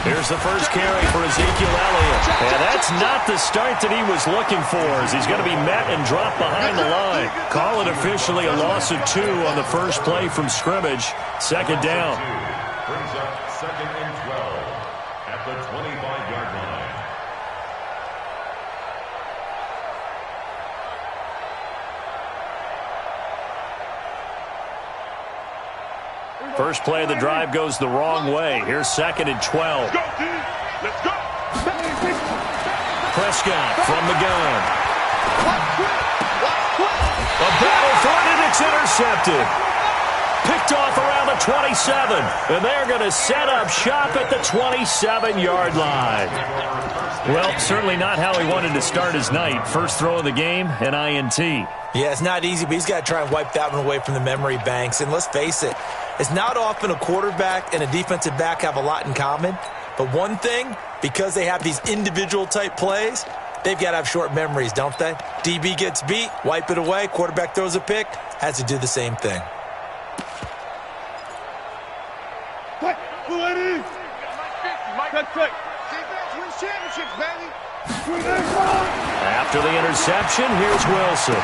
Here's the first carry for Ezekiel Elliott. And that's not the start that he was looking for, as he's going to be met and dropped behind the line. Call it officially a loss of 2 on the first play from scrimmage. Second down. Brings up 2nd and 12 at the 25-yard line. First play of the drive goes the wrong way. Here's 2nd and 12. Let's go. Prescott from the gun. A battle for it, and it's intercepted. Picked off around the 27, and they're going to set up shop at the 27-yard line. Well, certainly not how he wanted to start his night. First throw of the game, an INT. Yeah, it's not easy, but he's got to try and wipe that one away from the memory banks. And let's face it, it's not often a quarterback and a defensive back have a lot in common. But one thing, because they have these individual type plays, they've got to have short memories, don't they? DB gets beat, wipe it away, quarterback throws a pick, has to do the same thing. After the interception, here's Wilson.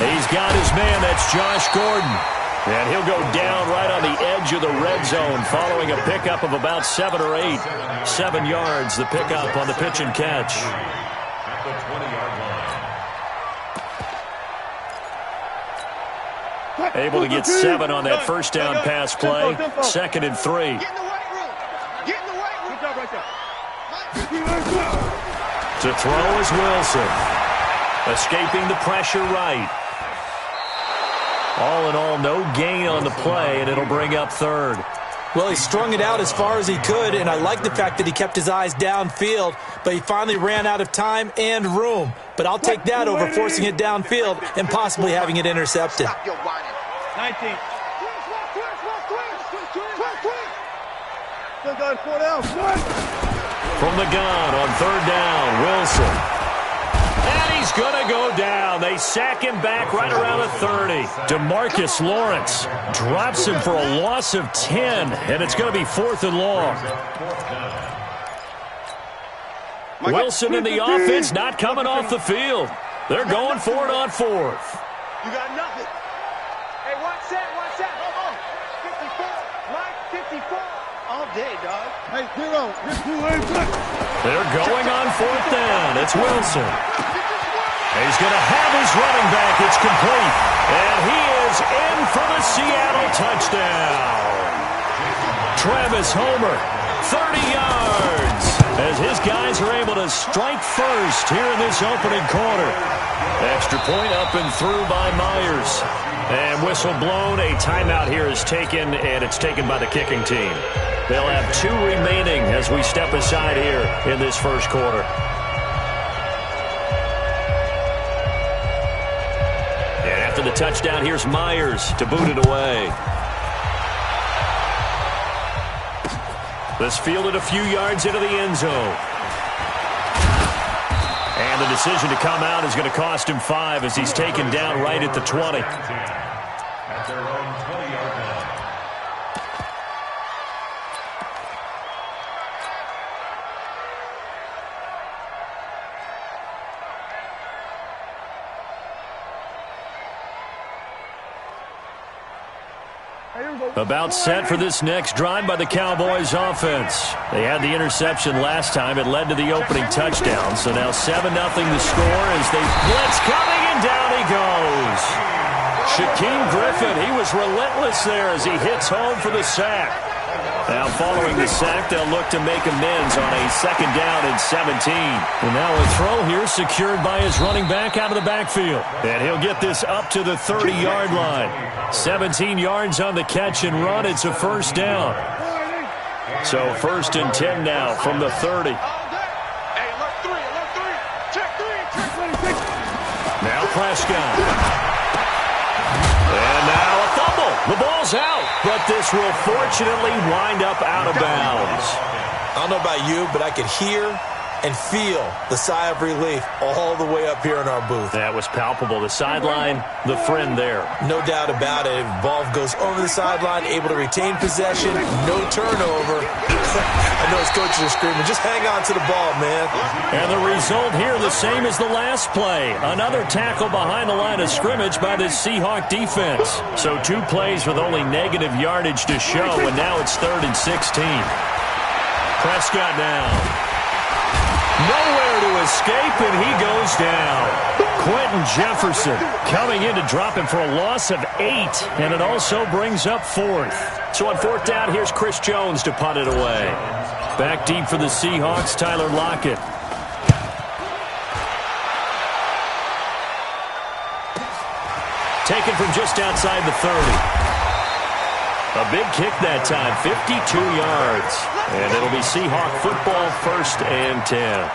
He's got his man, that's Josh Gordon. And he'll go down right on the edge of the red zone following a pickup of about 7 or 8. 7 yards, the pickup on the pitch and catch. At the 20-yard line. Able to get 7 on that first down pass play. 2nd and 3. To throw is Wilson. Escaping the pressure right. All in all, no gain on the play, and it'll bring up 3rd. Well, he strung it out as far as he could, and I like the fact that he kept his eyes downfield, but he finally ran out of time and room. But I'll take that over forcing it downfield and possibly having it intercepted. 19. From the gun on 3rd down, Wilson. And he's going to go down. They sack him back right around the 30. DeMarcus Lawrence drops him for a loss of 10, and it's going to be 4th and long. Wilson and the offense not coming off the field. They're going for it on 4th. You got nothing. Hey, watch that, watch that. 54, Mike, 54. All day, dog. Hey, 0. They're going on 4th down. It's Wilson. He's going to have his running back. It's complete. And he is in for the Seattle touchdown. Travis Homer, 30 yards. As his guys are able to strike first here in this opening quarter. Extra point up and through by Myers. And whistle blown. A timeout here is taken, and it's taken by the kicking team. They'll have 2 remaining as we step aside here in this first quarter. And after the touchdown, here's Myers to boot it away. This fielded a few yards into the end zone. And the decision to come out is going to cost him 5 as he's taken down right at the 20. At their own 20-yard line. About set for this next drive by the Cowboys offense. They had the interception last time. It led to the opening touchdown. So now 7-0 the score as they blitz coming, and down he goes. Shaquem Griffin, he was relentless there as he hits home for the sack. Now following the sack, they'll look to make amends on a 2nd down and 17. And now a throw here secured by his running back out of the backfield. And he'll get this up to the 30-yard line. 17 yards on the catch and run. It's a 1st down. So 1st and 10 now from the 30. Now Prescott. And now a fumble. The ball's out, but this will fortunately wind up out of bounds. I don't know about you, but I could hear and feel the sigh of relief all the way up here in our booth. That was palpable. The sideline, the friend there. No doubt about it. Ball goes over the sideline, able to retain possession, no turnover. I know his coaches are screaming, just hang on to the ball, man. And the result here, the same as the last play. Another tackle behind the line of scrimmage by this Seahawk defense. So 2 plays with only negative yardage to show, and now it's 3rd and 16. Prescott down. Nowhere to escape, and he goes down. Quentin Jefferson coming in to drop him for a loss of 8, and it also brings up 4th. So on 4th down, here's Chris Jones to punt it away. Back deep for the Seahawks, Tyler Lockett. Taken from just outside the 30. A big kick that time, 52 yards. And it'll be Seahawk football, 1st and 10.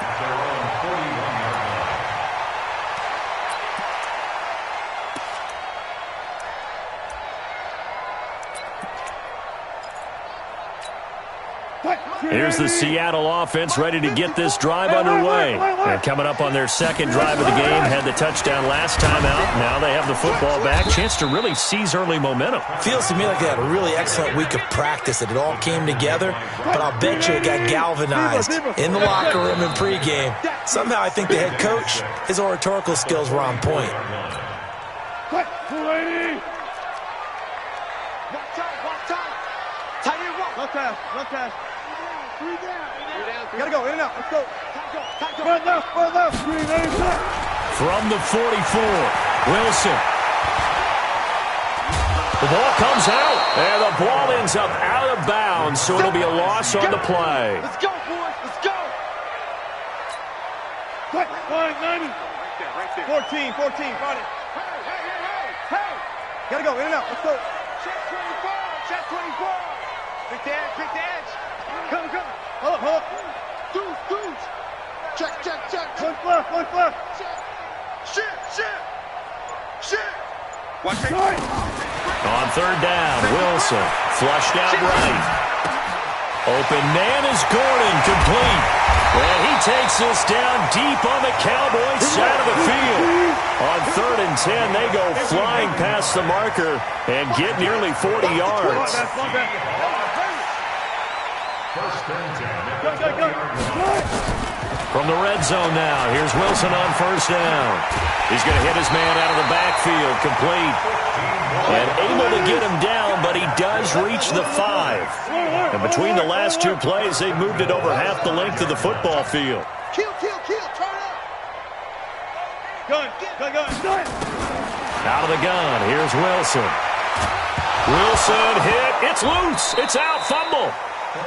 Here's the Seattle offense ready to get this drive underway. And coming up on their 2nd drive of the game, had the touchdown last time out. Now they have the football back. Chance to really seize early momentum. Feels to me like they had a really excellent week of practice, that it all came together. But I'll bet you it got galvanized in the locker room in pregame. Somehow I think the head coach, his oratorical skills were on point. Left pass. 3 down. Gotta go, in and out. Let's go. Run left. From the 44, Wilson. The ball comes out, and the ball ends up out of bounds, so it'll be a loss on the play. Let's go, boys. Let's go. Quick, 90. Right there. 14. Got it. Hey. Gotta go, in and out. Let's go. Check 24. Pick the edge. Come. Hold up. Dudes. Check. One left. Shit. Watch it. On 3rd down, Wilson flushed out right. Open man is Gordon, complete. And he takes this down deep on the Cowboys side of the field. On 3rd and 10, they go flying past the marker and get nearly 40 yards. From the red zone now, here's Wilson on 1st down. He's going to hit his man out of the backfield, complete. And able to get him down, but he does reach the 5. And between the last 2 plays, they've moved it over half the length of the football field. Kill, turn up. Gun. Out of the gun, here's Wilson. Wilson hit, it's loose, it's out, fumble.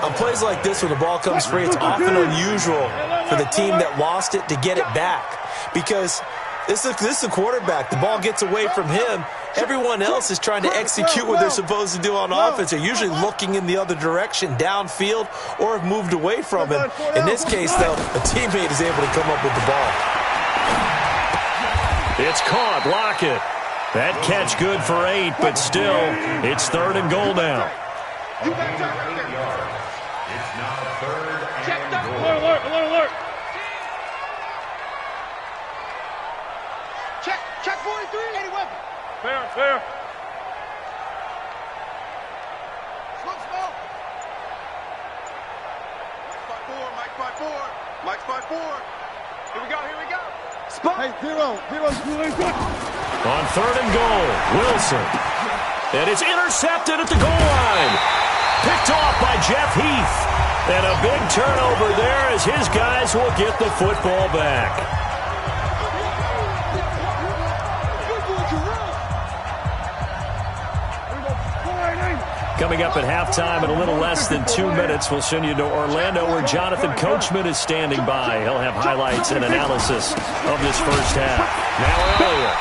On plays like this, when the ball comes free, it's often unusual for the team that lost it to get it back. Because this is a quarterback. The ball gets away from him. Everyone else is trying to execute what they're supposed to do on offense. They're usually looking in the other direction, downfield, or have moved away from him. In this case, though, a teammate is able to come up with the ball. It's caught, Lockett. That catch good for 8, but still, it's 3rd and goal now. It's now 3rd and goal. Alert. Check 43. Any weapon. Fair. Smoke. Mike's by 4. Here we go. Spot. Hey, zero. On 3rd and goal, Wilson. And it's intercepted at the goal line. Picked off by Jeff Heath. And a big turnover there as his guys will get the football back. Coming up at halftime in a little less than 2 minutes, we'll send you to Orlando where Jonathan Coachman is standing by. He'll have highlights and analysis of this first half. Now Elliott.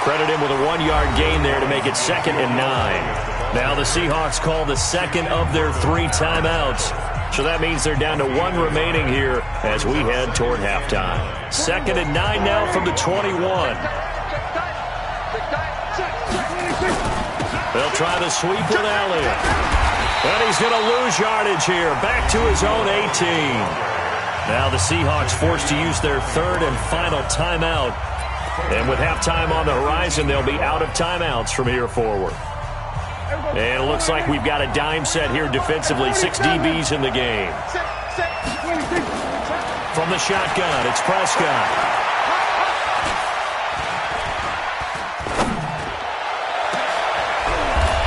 Credit him with a 1-yard gain there to make it 2nd and 9. Now the Seahawks call the 2nd of their 3 timeouts. So that means they're down to 1 remaining here as we head toward halftime. 2nd and 9 now from the 21. They'll try the sweep with Elliott. And he's going to lose yardage here. Back to his own 18. Now the Seahawks forced to use their third and final timeout. And with halftime on the horizon, they'll be out of timeouts from here forward. And it looks like we've got a dime set here defensively. 6 DBs in the game. From the shotgun, it's Prescott.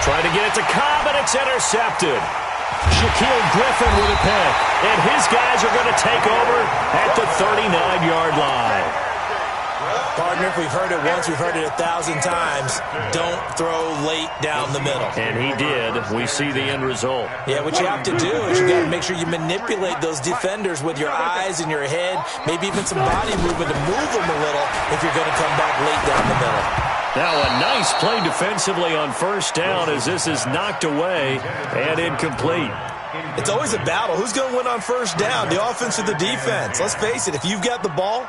Trying to get it to Cobb, and it's intercepted. Shaquille Griffin with a pick. And his guys are going to take over at the 39-yard line. Partner, if we've heard it once, we've heard it 1,000 times. Don't throw late down the middle. And he did. We see the end result. Yeah, what you have to do is you got to make sure you manipulate those defenders with your eyes and your head, maybe even some body movement to move them a little if you're going to come back late down the middle. Now a nice play defensively on first down as this is knocked away and incomplete. It's always a battle. Who's going to win on first down, the offense or the defense? Let's face it, if you've got the ball,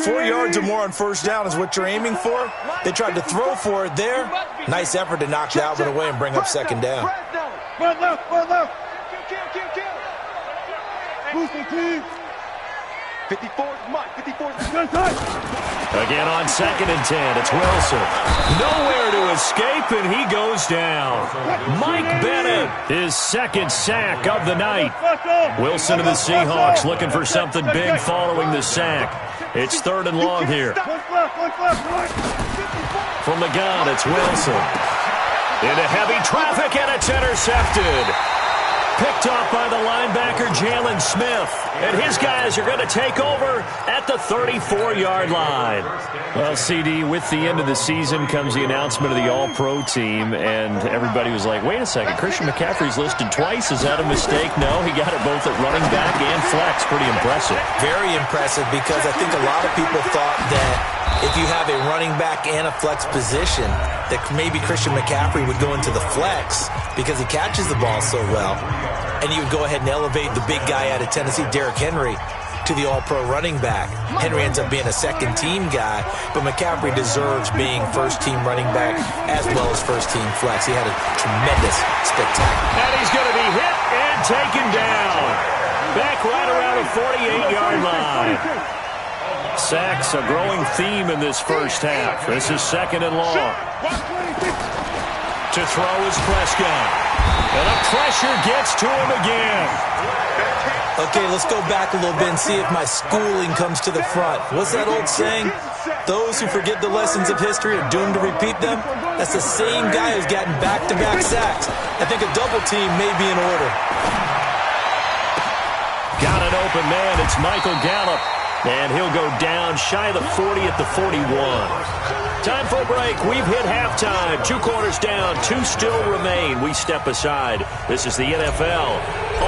4 yards or more on first down is what you're aiming for. They tried to throw for it there. Nice effort to knock Dalvin away and bring up second down. Boosting team. 54's Mike. 54's Again on 2nd and 10, it's Wilson. Nowhere to escape, and he goes down. Mike Bennett, his second sack of the night. Wilson to the Seahawks looking for something big following the sack. It's 3rd and long here. From the gun, it's Wilson. Into heavy traffic, and it's intercepted. Picked off by the linebacker, Jalen Smith. And his guys are going to take over at the 34-yard line. Well, CD, with the end of the season comes the announcement of the All-Pro team, and everybody was like, wait a second, Christian McCaffrey's listed twice. Is that a mistake? No, he got it both at running back and flex. Pretty impressive. Very impressive, because I think a lot of people thought that if you have a running back and a flex position, that maybe Christian McCaffrey would go into the flex because he catches the ball so well. And you would go ahead and elevate the big guy out of Tennessee, Derrick Henry, to the all-pro running back. Henry ends up being a second-team guy, but McCaffrey deserves being first-team running back as well as first-team flex. He had a tremendous spectacle. And he's going to be hit and taken down. Back right around the 48-yard line. Sacks, a growing theme in this first half. This is 2nd and long. To throw is Prescott. And the pressure gets to him again. Okay, let's go back a little bit and see if my schooling comes to the front. What's that old saying? Those who forget the lessons of history are doomed to repeat them. That's the same guy who's gotten back-to-back sacks. I think a double team may be in order. Got an open man. It's Michael Gallup. And he'll go down shy of the 40 at the 41. Time for a break. We've hit halftime. 2 quarters down. 2 still remain. We step aside. This is the NFL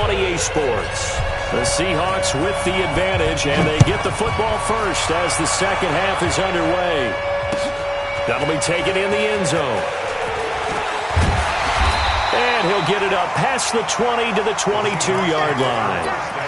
on EA Sports. The Seahawks with the advantage, and they get the football first as the second half is underway. That'll be taken in the end zone. And he'll get it up past the 20 to the 22-yard line.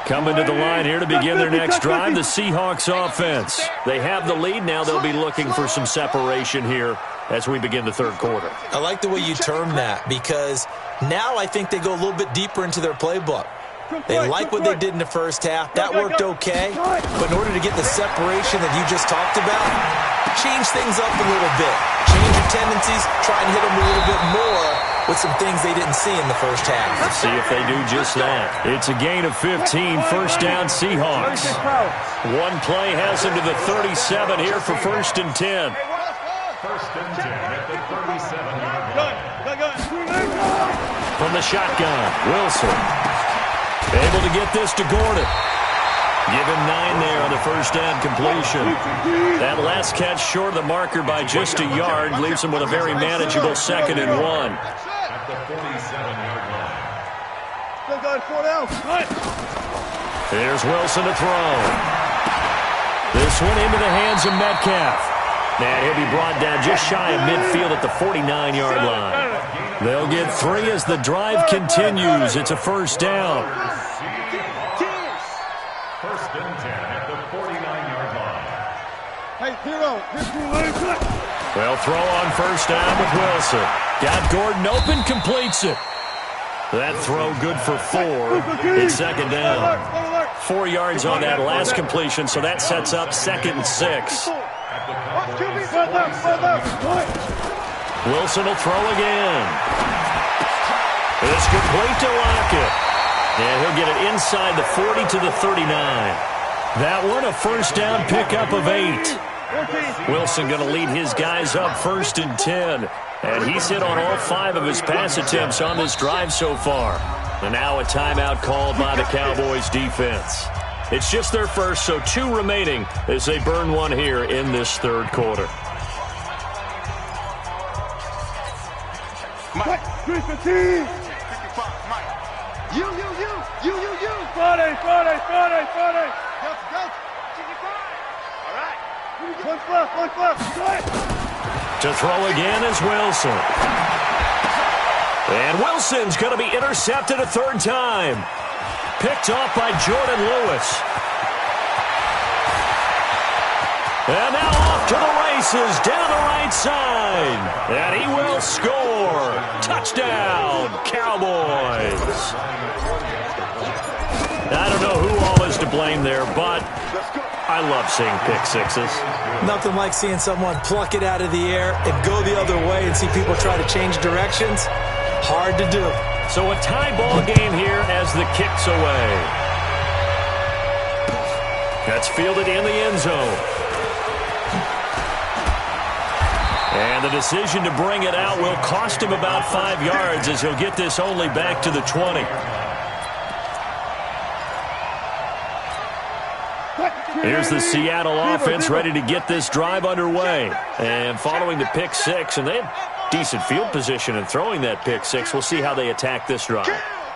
Coming to the line here to begin their next drive, the Seahawks offense. They have the lead. Now they'll be looking for some separation here as we begin the third quarter. I like the way you term that, because now I think they go a little bit deeper into their playbook. They like what they did in the first half. That worked okay. But in order to get the separation that you just talked about, change things up a little bit. Change your tendencies. Try and hit them a little bit more with some things they didn't see in the first half. Let's see if they do just that. It's a gain of 15, first down Seahawks. One play has them to the 37 here for 1st and 10. 1st and 10 at the 37-yard line. From the shotgun, Wilson. Able to get this to Gordon. Give him 9 there on the first down completion. That last catch short of the marker by just a yard leaves him with a very manageable 2nd and 1. At the 47-yard line. Still got 4 down. Here's Wilson to throw. This one into the hands of Metcalf. And he'll be brought down just shy of midfield at the 49-yard line. They'll get 3 as the drive continues. It's a first down. 1st and 10 at the 49-yard line. Hey, 0. They'll throw on first down with Wilson. Got Gordon open, completes it. That throw good for 4. It's second down. 4 yards on that last completion, so that sets up 2nd and 6. Wilson will throw again. It's complete to Lockett. And he'll get it inside the 40 to the 39. That one a first down pickup of 8. Wilson going to lead his guys up 1st and 10. And he's hit on all 5 of his pass attempts on this drive so far. And now a timeout called by the Cowboys defense. It's just their first, so 2 remaining as they burn one here in this 3rd quarter. Mike. 315. You. Friday. Go. All right. One fluff. To throw again is Wilson. And Wilson's going to be intercepted a 3rd time. Picked off by Jordan Lewis. And now off to the races down the right side. And he will score. Touchdown, Cowboys. I don't know who all is to blame there, but I love seeing pick sixes. Nothing like seeing someone pluck it out of the air and go the other way and see people try to change directions. Hard to do. So a tie ball game here as the kick's away. That's fielded in the end zone. And the decision to bring it out will cost him about 5 yards as he'll get this only back to the 20. Here's the Seattle offense ready to get this drive underway. And following the pick 6, and they have decent field position in throwing that pick 6. We'll see how they attack this drive.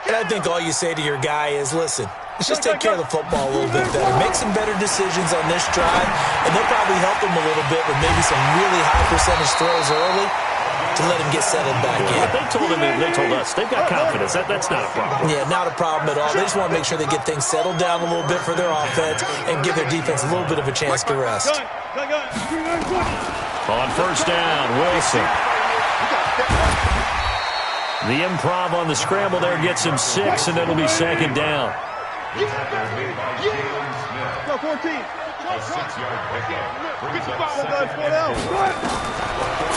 And I think all you say to your guy is, listen, let's just take care of the football a little bit better. Make some better decisions on this drive, and they'll probably help him a little bit with maybe some really high percentage throws early to let him get settled back in. They told us they've got confidence. That's not a problem. Yeah, not a problem at all. They just want to make sure they get things settled down a little bit for their offense and give their defense a little bit of a chance to rest. On first down, Wilson. The improv on the scramble there gets him 6, and it'll be second down. Go 14.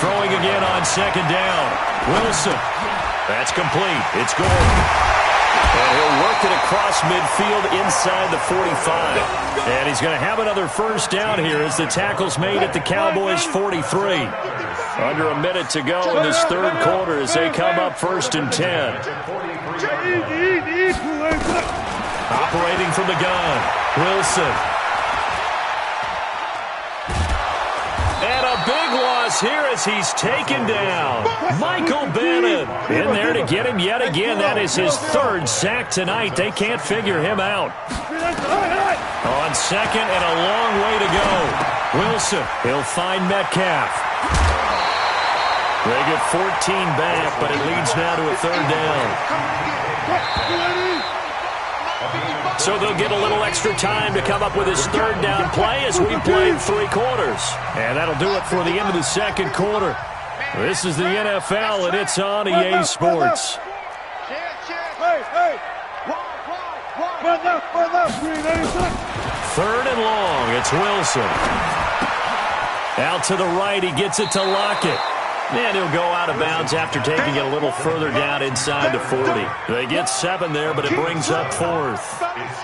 Throwing again on second down. Wilson. That's complete. It's Gordon. And he'll work it across midfield inside the 45. And he's going to have another first down here as the tackle's made at the Cowboys' 43. Under a minute to go in this 3rd quarter as they come up 1st and 10. Operating from the gun, Wilson. And a big loss here as he's taken down. Michael Bannon in there to get him yet again. That is his 3rd sack tonight. They can't figure him out. On second and a long way to go. Wilson, he'll find Metcalf. They get 14 back, but it leads now to a 3rd down. So they'll get a little extra time to come up with his 3rd down play as we played 3 quarters. And that'll do it for the end of the 2nd quarter. This is the NFL, and it's on EA Sports. Third and long, it's Wilson. Out to the right, he gets it to Lockett. And he'll go out of bounds after taking it a little further down inside the 40. They get 7 there, but it brings up 4th.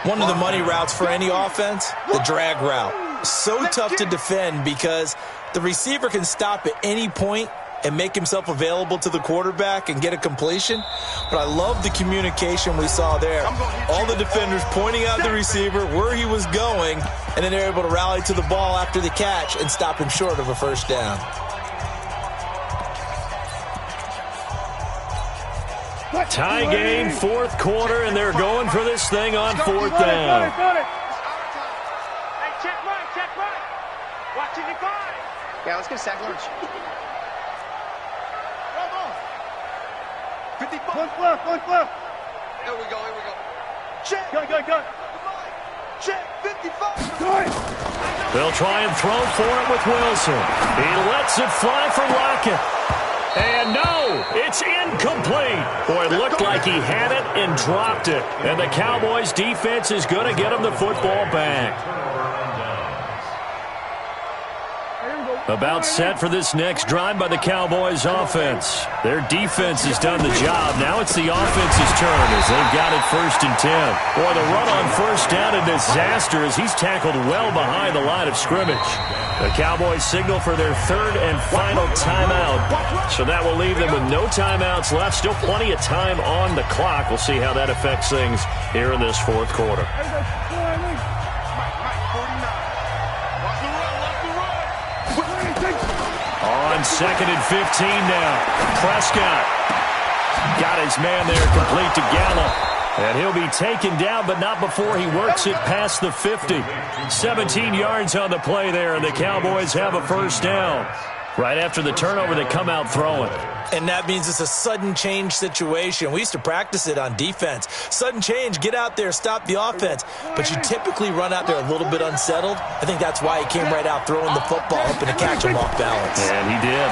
One of the money routes for any offense, the drag route. So tough to defend because the receiver can stop at any point and make himself available to the quarterback and get a completion. But I love the communication we saw there. All the defenders pointing out the receiver, where he was going, and then they're able to rally to the ball after the catch and stop him short of a first down. Tie game, 4th quarter, and they're going for this thing on 4th down. Hey, check right. Watching the five. Yeah, let's get a sack lunch. 55. One fluff. Here we go. Check. Go. Check, 55. Go. They'll try and throw for it with Wilson. He lets it fly for Lockett. And no, it's incomplete. Boy, it looked like he had it and dropped it. And the Cowboys' defense is going to get him the football back. About set for this next drive by the Cowboys offense. Their defense has done the job. Now it's the offense's turn as they've got it 1st and 10. Boy, the run on 1st down a disaster as he's tackled well behind the line of scrimmage. The Cowboys signal for their 3rd and final timeout. So that will leave them with no timeouts left. Still plenty of time on the clock. We'll see how that affects things here in this 4th quarter. On 2nd and 15 now. Prescott got his man there complete to Gallup. And he'll be taken down, but not before he works it past the 50. 17 yards on the play there, and the Cowboys have a 1st down. Right after the turnover, they come out throwing. And that means it's a sudden change situation. We used to practice it on defense. Sudden change, get out there, stop the offense. But you typically run out there a little bit unsettled. I think that's why he came right out throwing the football, hoping to catch him off balance. And he did.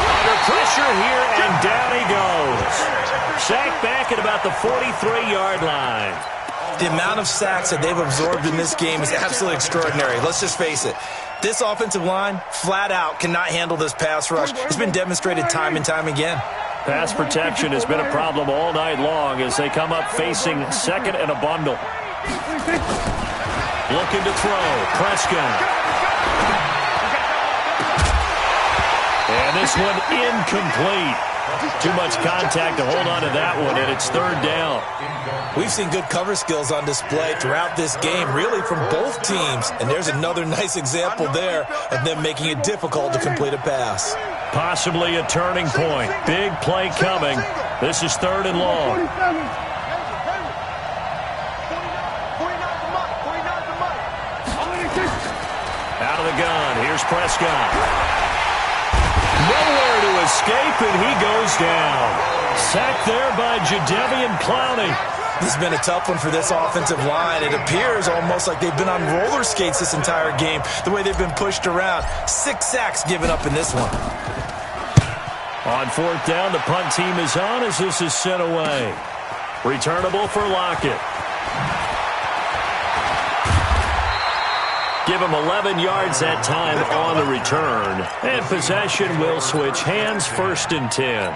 Under pressure here, and down he goes. Sacked back at about the 43-yard line. The amount of sacks that they've absorbed in this game is absolutely extraordinary. Let's just face it. This offensive line, flat out, cannot handle this pass rush. It's been demonstrated time and time again. Pass protection has been a problem all night long as they come up facing 2nd and a bundle. Looking to throw. Prescott. And this one incomplete. Too much contact to hold on to that one, and it's 3rd down. We've seen good cover skills on display throughout this game, really from both teams. And there's another nice example there of them making it difficult to complete a pass. Possibly a turning point. Big play coming. This is 3rd and long. Out of the gun. Here's Prescott. Nowhere to escape, and he goes down. Sacked there by Jadeveon Clowney. This has been a tough one for this offensive line. It appears almost like they've been on roller skates this entire game, the way they've been pushed around. 6 sacks given up in this one. On 4th down, the punt team is on as this is sent away. Returnable for Lockett. Give him 11 yards that time on the return. And possession will switch hands, 1st and 10.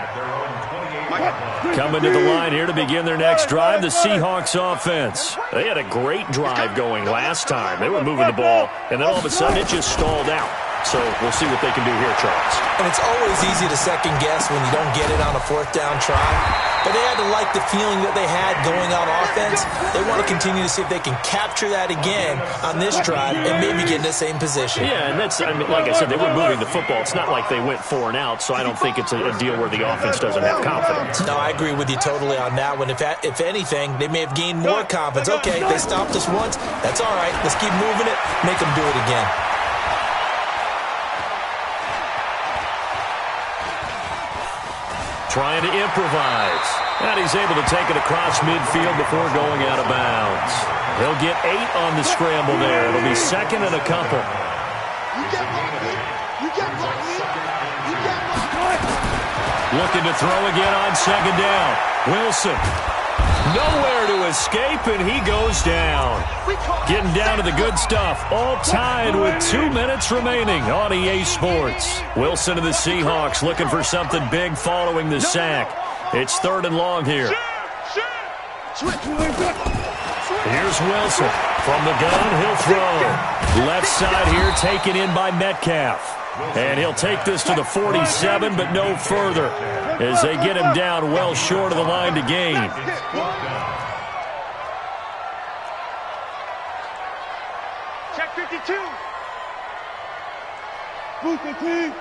Coming to the line here to begin their next drive, the Seahawks offense. They had a great drive going last time. They were moving the ball, and then all of a sudden it just stalled out. So we'll see what they can do here, Charles. And it's always easy to second guess when you don't get it on a 4th down try. But they had to like the feeling that they had going on offense. They want to continue to see if they can capture that again on this drive and maybe get in the same position. Yeah, and that's, I mean, like I said, they were moving the football. It's not like they went 4 and out, so I don't think it's a deal where the offense doesn't have confidence. No, I agree with you totally on that one. If anything, they may have gained more confidence. Okay, they stopped us once. That's all right. Let's keep moving it. Make them do it again. Trying to improvise. And he's able to take it across midfield before going out of bounds. He'll get 8 on the scramble there. It'll be 2nd and a couple. Looking to throw again on 2nd down. Wilson. Nowhere to escape, and he goes down. Getting down to the good stuff. All tied with 2 minutes remaining on EA Sports. Wilson and the Seahawks looking for something big following the sack. It's 3rd and long here. Here's Wilson. From the gun, he'll throw. Left side here taken in by Metcalf. And he'll take this to the 47, but no further, as they get him down well short of the line to gain. Check 52. Boost the team.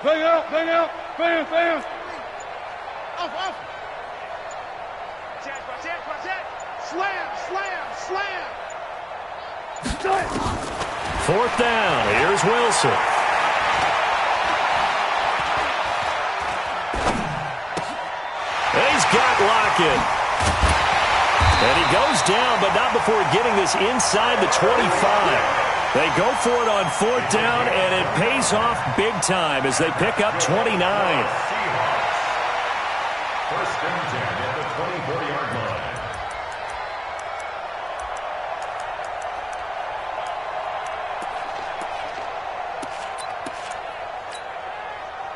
Bang out, bang out. Bam, bam. Off, off. Check. Slam, slam, slam. 4th down. Here's Wilson. He's got Lockett. And he goes down, but not before getting this inside the 25. They go for it on 4th down, and it pays off big time as they pick up 29. First and 10 at the 24-yard line.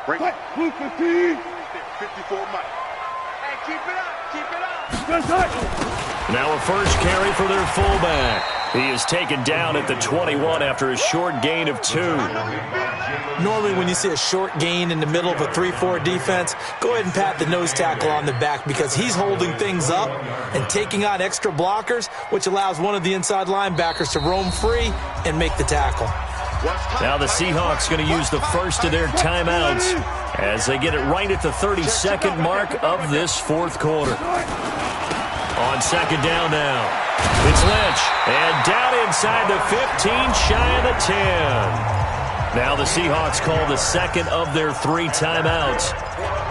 Break. Blue 15. 54 Mike. Hey, keep it up. Keep it up. Good touch. Now a first carry for their fullback. He is taken down at the 21 after a short gain of 2. Normally when you see a short gain in the middle of a 3-4 defense, go ahead and pat the nose tackle on the back because he's holding things up and taking on extra blockers, which allows one of the inside linebackers to roam free and make the tackle. Now the Seahawks going to use the first of their timeouts as they get it right at the 32nd mark of this 4th quarter. On 2nd down now. It's Lynch, and down inside the 15, shy of the 10. Now the Seahawks call the second of their 3 timeouts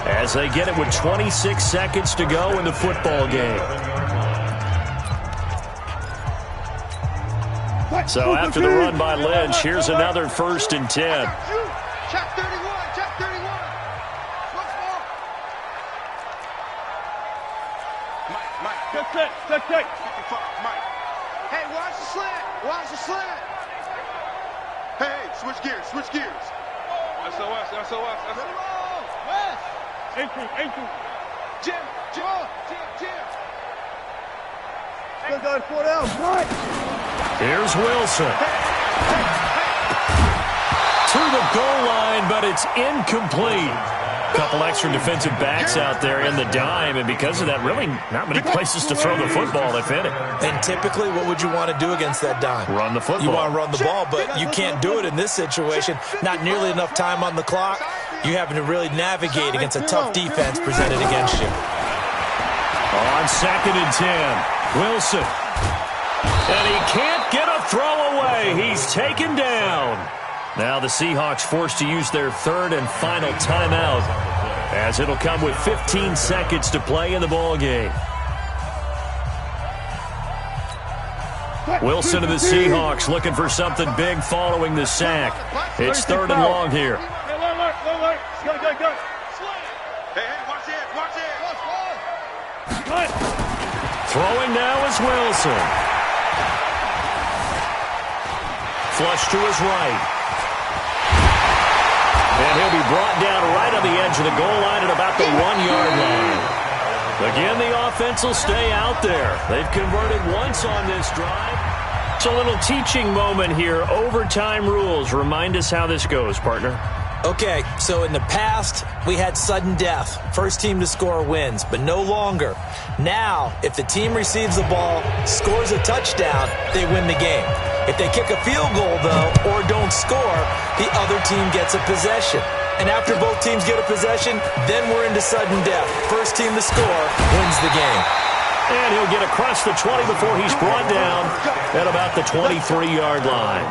as they get it with 26 seconds to go in the football game. So after the run by Lynch, here's another 1st and 10. Check 31, check 31. Mike. Check. 55, Mike. Hey, watch the slant. Watch the slant. Hey, switch gears. SOS. West. Ankle. Jim. Good done, 4 down. Right. Here's Wilson. To the goal line, but it's incomplete. A couple extra defensive backs out there in the dime, and because of that, really not many places to throw the football, if any. And typically, what would you want to do against that dime? Run the football. You want to run the ball, but you can't do it in this situation. Not nearly enough time on the clock. You're having to really navigate against a tough defense presented against you. On 2nd and 10, Wilson. And he can't get a throw away. He's taken down. Now the Seahawks forced to use their 3rd and final timeout as it'll come with 15 seconds to play in the ball game. Wilson and the Seahawks looking for something big following the sack. It's 3rd and long here. Go. Hey, watch it. Throwing now is Wilson. Flush to his right. And he'll be brought down right on the edge of the goal line at about the 1-yard line. Again, the offense will stay out there. They've converted once on this drive. It's a little teaching moment here. Overtime rules. Remind us how this goes, partner. Okay, so in the past, we had sudden death. First team to score wins, but no longer. Now, if the team receives the ball, scores a touchdown, they win the game. If they kick a field goal, though, or don't score, the other team gets a possession. And after both teams get a possession, then we're into sudden death. First team to score wins the game. And he'll get across the 20 before he's brought down at about the 23-yard line.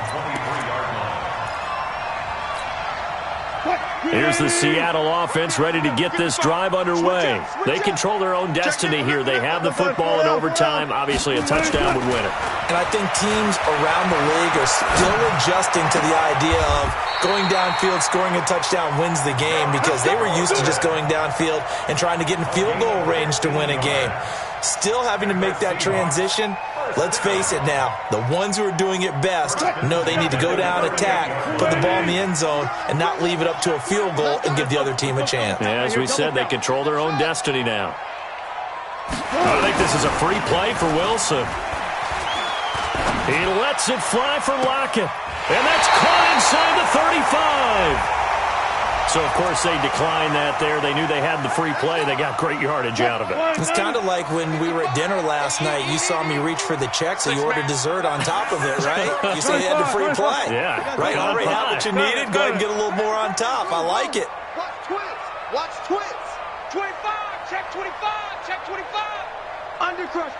Here's the Seattle offense ready to get this drive underway. They control their own destiny here. They have the football in overtime. Obviously, a touchdown would win it. And I think teams around the league are still adjusting to the idea of going downfield, scoring a touchdown wins the game because they were used to just going downfield and trying to get in field goal range to win a game. Still having to make that transition. Let's face it now, the ones who are doing it best know they need to go down, attack, put the ball in the end zone, and not leave it up to a field goal and give the other team a chance. Yeah, as we said, they control their own destiny now. I think this is a free play for Wilson. He lets it fly for Lockett, and that's caught inside the 35. So, of course, they declined that there. They knew they had the free play. They got great yardage out of it. It's kind of like when we were at dinner last night. You saw me reach for the check, so you ordered dessert on top of it, right? You said you had the free play. Yeah. Right, already had what you needed. Go ahead and get a little more on top. I like it. Watch twist. 25, check 25, check 25. Undercrush.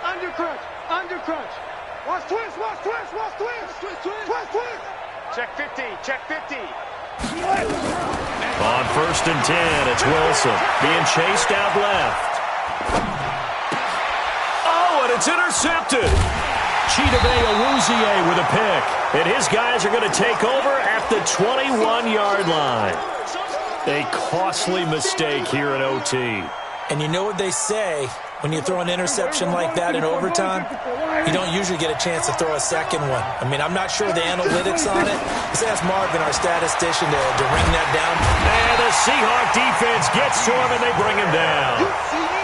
Watch twist. Check 50, check 50. On 1st and 10, it's Wilson being chased out left. Oh, and it's intercepted. Chidobe with a pick. And his guys are going to take over at the 21-yard line. A costly mistake here in OT. And you know what they say, when you throw an interception like that in overtime, you don't usually get a chance to throw a second one. I mean, I'm not sure the analytics on it. Let's ask Marvin, our statistician, to ring that down. And the Seahawk defense gets to him, and they bring him down.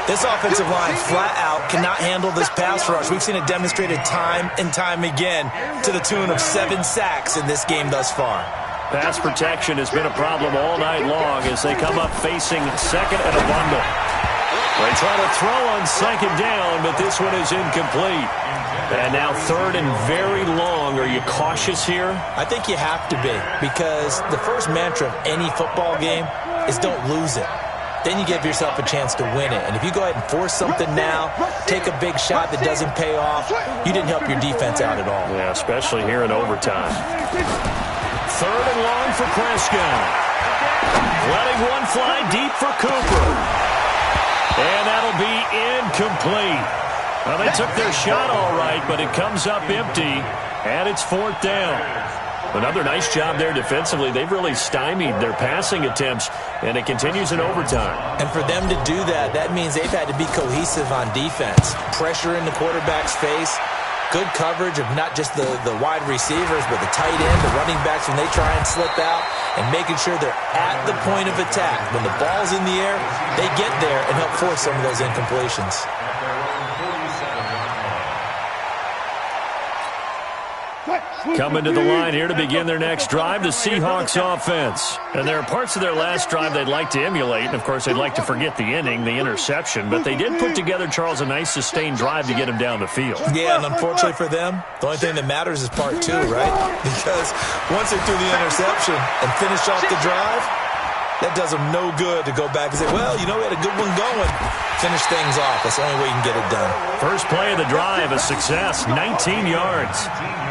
This offensive line flat out cannot handle this pass rush. We've seen it demonstrated time and time again to the tune of 7 sacks in this game thus far. Pass protection has been a problem all night long as they come up facing second and a bundle. They try to throw on second down, but this one is incomplete. And now third and very long. Are you cautious here? I think you have to be, because the first mantra of any football game is don't lose it. Then you give yourself a chance to win it. And if you go ahead and force something now, take a big shot that doesn't pay off, you didn't help your defense out at all. Yeah, especially here in overtime. Third and long for Prescott. Letting one fly deep for Cooper. And that'll be incomplete. Well, they took their shot all right, but it comes up empty, and it's fourth down. Another nice job there defensively. They've really stymied their passing attempts, and it continues in overtime. And for them to do that, that means they've had to be cohesive on defense. Pressure in the quarterback's face, good coverage of not just the wide receivers, but the tight end, the running backs when they try and slip out, and making sure they're at the point of attack. When the ball's in the air, they get there and help force some of those incompletions. Coming to the line here to begin their next drive, the Seahawks offense. And there are parts of their last drive they'd like to emulate. And, of course, they'd like to forget the inning, the interception. But they did put together, Charles, a nice sustained drive to get him down the field. Yeah, and unfortunately for them, the only thing that matters is part 2, right? Because once they threw the interception and finished off the drive, that does them no good to go back and say, well, you know, we had a good one going. Finish things off. That's the only way you can get it done. First play of the drive, a success, 19 yards.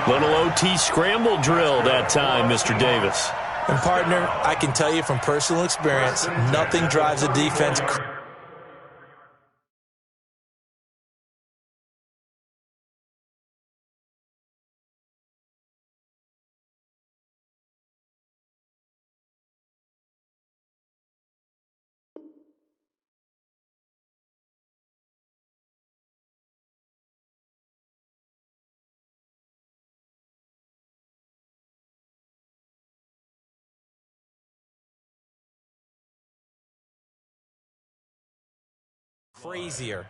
Little OT scramble drill that time, Mr. Davis. And, partner, I can tell you from personal experience, nothing drives a defense. Crazier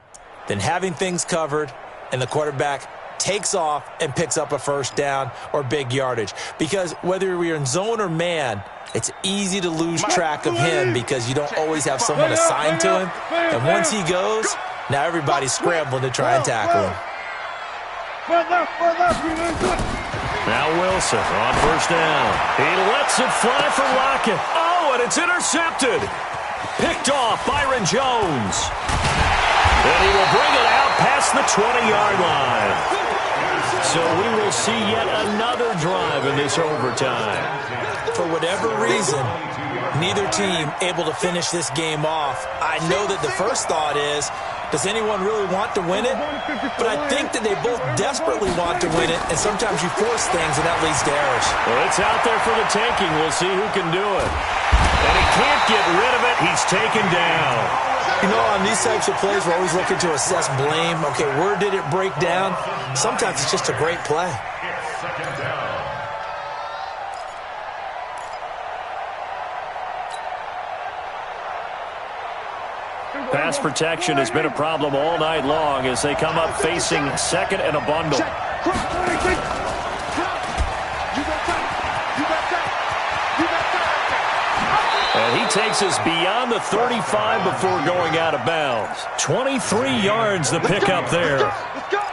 than having things covered and the quarterback takes off and picks up a first down or big yardage. Because whether we're in zone or man, it's easy to lose track of him because you don't always have someone assigned to him. And once he goes, now everybody's scrambling to try and tackle him. Now Wilson on first down. He lets it fly for Lockett. Oh, and it's intercepted. Picked off Byron Jones. And he will bring it out past the 20-yard line. So we will see yet another drive in this overtime. For whatever reason, neither team able to finish this game off. I know that the first thought is, does anyone really want to win it? But I think that they both desperately want to win it, and sometimes you force things, and that leads to errors. Well, it's out there for the taking. We'll see who can do it. And he can't get rid of it. He's taken down. You know, on these types of plays, we're always looking to assess blame. Okay, where did it break down? Sometimes it's just a great play. Pass protection has been a problem all night long as they come up facing second and a bundle. And he takes us beyond the 35 before going out of bounds. 23 yards the pickup there.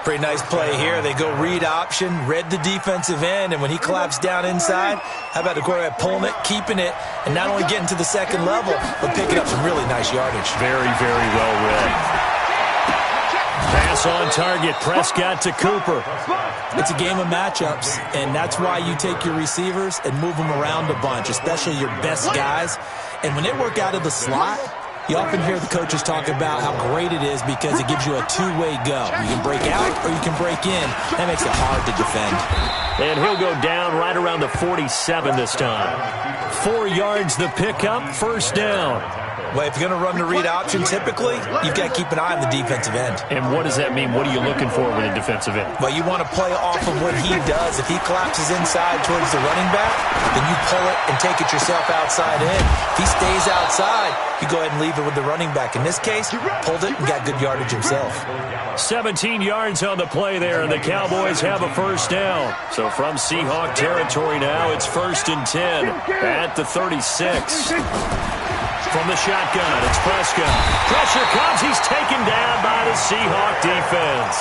Pretty nice play here. They go read option, read the defensive end, and when he collapsed down inside, how about the quarterback pulling it, keeping it, and not only getting to the second level, but picking up some really nice yardage. Very, very well read. Pass on target, Prescott to Cooper. It's a game of matchups, and that's why you take your receivers and move them around a bunch, especially your best guys. And when they work out of the slot, You often hear the coaches talk about how great it is because it gives you a two-way go. You can break out or you can break in. That makes it hard to defend. And he'll go down right around the 47 this time. 4 yards the pickup, first down. Well, if you're going to run the read option, typically, you've got to keep an eye on the defensive end. And what does that mean? What are you looking for with a defensive end? Well, you want to play off of what he does. If he collapses inside towards the running back, then you pull it and take it yourself outside in. If he stays outside, you go ahead and leave it with the running back. In this case, pulled it and got good yardage himself. 17 yards on the play there, and the Cowboys have a first down. So from Seahawk territory now, it's 1st and 10 at the 36. From the shotgun, it's Prescott. Pressure comes. He's taken down by the Seahawk defense.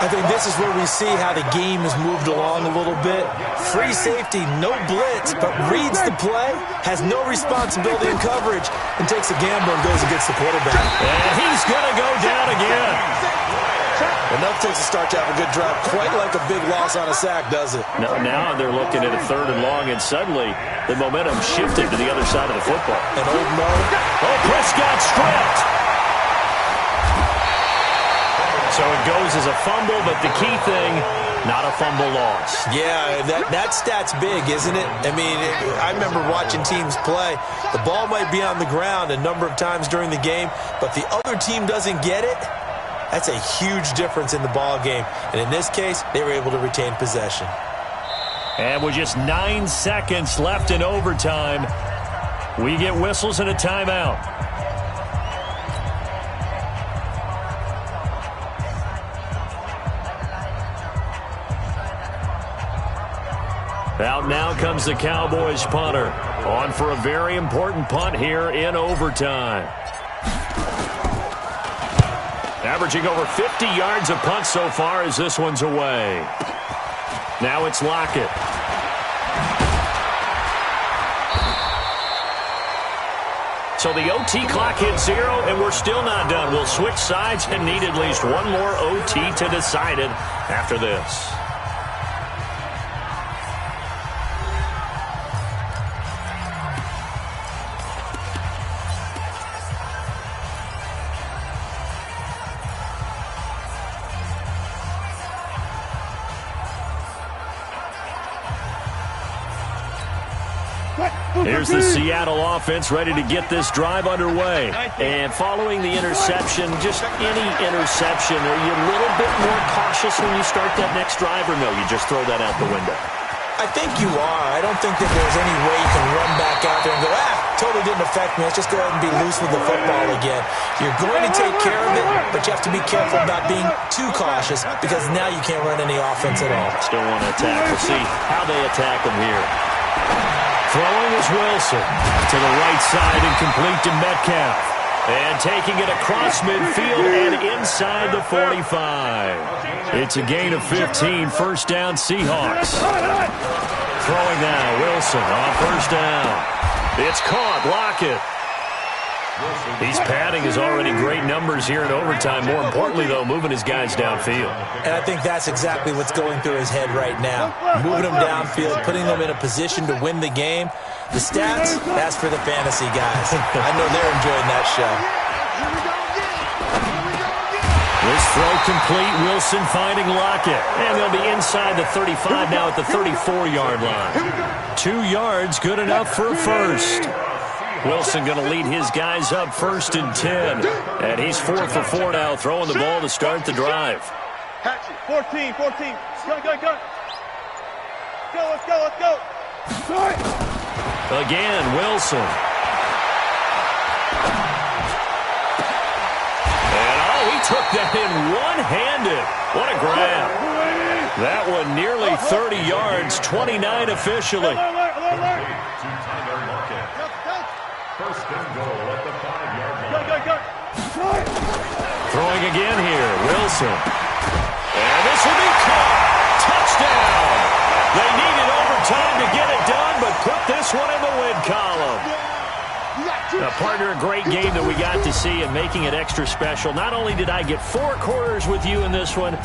I think this is where we see how the game has moved along a little bit. Free safety, no blitz, but reads the play, has no responsibility in coverage, and takes a gamble and goes against the quarterback. And he's going to go down again. Enough takes a start to have a good drive. Quite like a big loss on a sack, does it? Now they're looking at a 3rd and long, and suddenly the momentum shifted to the other side of the football. And old Mo. Oh, Prescott stripped. So it goes as a fumble, but the key thing, not a fumble loss. Yeah, that stat's big, isn't it? I mean, I remember watching teams play. The ball might be on the ground a number of times during the game, but the other team doesn't get it. That's a huge difference in the ball game. And in this case, they were able to retain possession. And with just 9 seconds left in overtime, we get whistles and a timeout. Out now comes the Cowboys punter. On for a very important punt here in overtime. Averaging over 50 yards a punt so far as this one's away. Now it's Lockett. So the OT clock hits 0, and we're still not done. We'll switch sides and need at least one more OT to decide it after this. Here's the Seattle offense ready to get this drive underway. And following the interception, just any interception, are you a little bit more cautious when you start that next drive, or no, you just throw that out the window? I think you are. I don't think that there's any way you can run back out there and go, totally didn't affect me. Let's just go ahead and be loose with the football again. You're going to take care of it, but you have to be careful about being too cautious because now you can't run any offense at all. Still want to attack. We'll see how they attack them here. Throwing is Wilson to the right side and complete to Metcalf. And taking it across midfield and inside the 45. It's a gain of 15, first down Seahawks. Throwing now, Wilson on first down. It's caught, Lockett. He's padding his already great numbers here in overtime. More importantly, though, moving his guys downfield. And I think that's exactly what's going through his head right now. Moving them downfield, putting them in a position to win the game. The stats, that's for the fantasy guys. I know they're enjoying that show. This throw complete, Wilson finding Lockett. And they'll be inside the 35 now at the 34-yard line. 2 yards, good enough for a first. Wilson going to lead his guys up 1st and 10. And he's 4 for 4 now, throwing the ball to start the drive. 14. Go. Let's go. Again, Wilson. And he took that in one-handed. What a grab. That one nearly 30 yards, 29 officially. First and goal at the 5-yard line. Go. Throwing again here, Wilson. And this will be caught. Touchdown. They needed overtime to get it done, but put this one in the win column. Now, partner, a great game that we got to see and making it extra special. Not only did I get 4 quarters with you in this one,